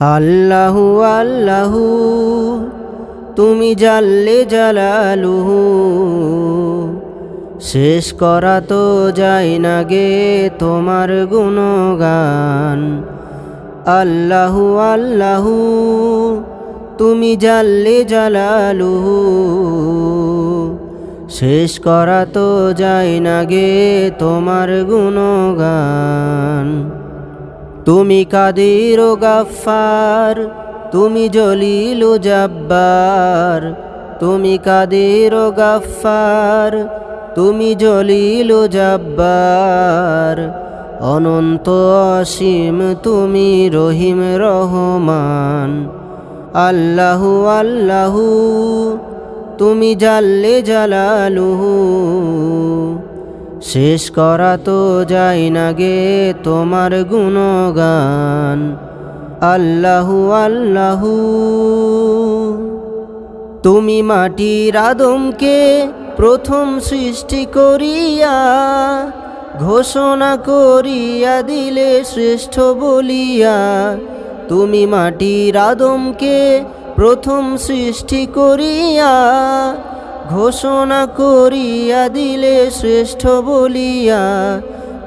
আল্লাহু আল্লাহু তুমি জাল্লে জালালুহু, শেষ করা তো যায় না গে তোমার গুণগান। আল্লাহু আল্লাহু তুমি জাল্লে জালালুহু, শেষ করা তো যায় না গে তোমার গুণগান। তুমি কাদির ও গাফফার, তুমি জলিল ও জব্বার। তুমি কাদির ও গাফফার, তুমি জলিল ও জব্বার। অনন্ত অসীম তুমি রহিম রহমান। আল্লাহু আল্লাহু তুমি জাল্লে জালালুহু, শেষ করা তো যায় না গে তোমার গুণগান। আল্লাহু আল্লাহু তুমি মাটির আদমকে প্রথম সৃষ্টি করিয়া, ঘোষণা করিয়া দিলে শ্রেষ্ঠ বলিয়া। তুমি মাটির আদমকে প্রথম সৃষ্টি করিয়া, ঘোষণা করিয়া দিলে শ্রেষ্ঠ বলিয়া।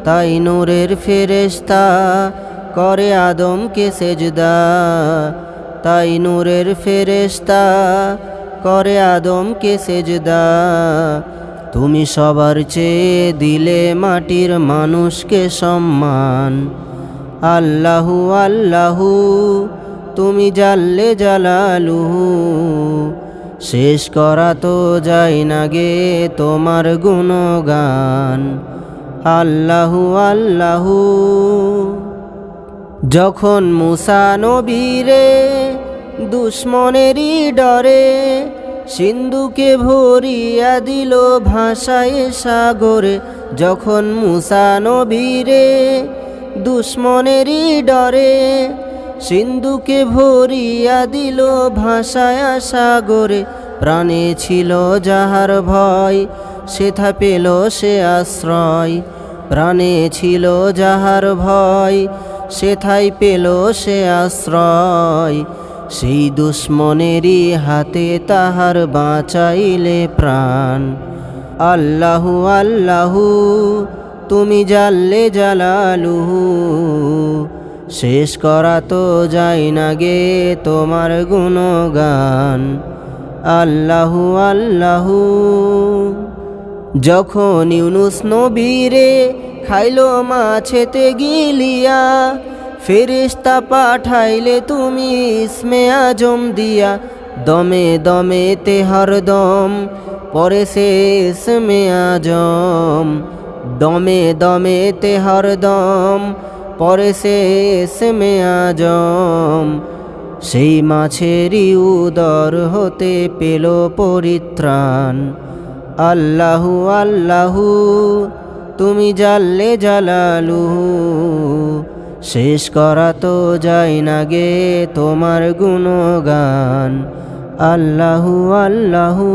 তাই নূরের ফেরেশতা করে আদমকে সেজদা, তাই নূরের ফেরেশতা করে আদমকে সেজদা। তুমি সবার চেয়ে দিলে মাটির মানুষকে সম্মান। আল্লাহু আল্লাহু তুমি জাল্লে জালালুহু, শেষ করা তো যায় না গে তোমার গুণগান। আল্লাহু আল্লাহু যখন মুসা নবীরে দুশ্মনেরই ডরে, সিন্ধুকে ভরিয়া দিল ভাষায় সাগরে। যখন মুসা নবীরে দুশ্মনেরই ডরে, সিন্ধুকে ভরিয়া দিল ভাষায় সাগরে। প্রাণে ছিল যাহার ভয়, সেথা পেল সে আশ্রয়। প্রাণে ছিল যাহার ভয়, সেথাই পেল সে আশ্রয়। সেই দুশ্মনেরই হাতে তাহার বাঁচাইলে প্রাণ। আল্লাহু আল্লাহু তুমি জাল্লে জালালুহু, শেষ করা তো যায় না গে তোমার গুণগান। আল্লাহু আল্লাহু যখন ইউনুস নবীরে খাইল মাছেতে গিলিয়া, ফেরেশতা পাঠাইলে তুমি ইসমে আজম দিয়া। দমে দমে তে হরদম পরে সে ইসমে আজম। দমে দমে তে হরদম পরে সে ইসমে আজম। সেই মাছেরই উদর হতে পেল পরিত্রাণ। আল্লাহু আল্লাহু তুমি জাল্লে জালালুহু, শেষ করা তো যায় না গে তোমার গুণগান। আল্লাহু আল্লাহু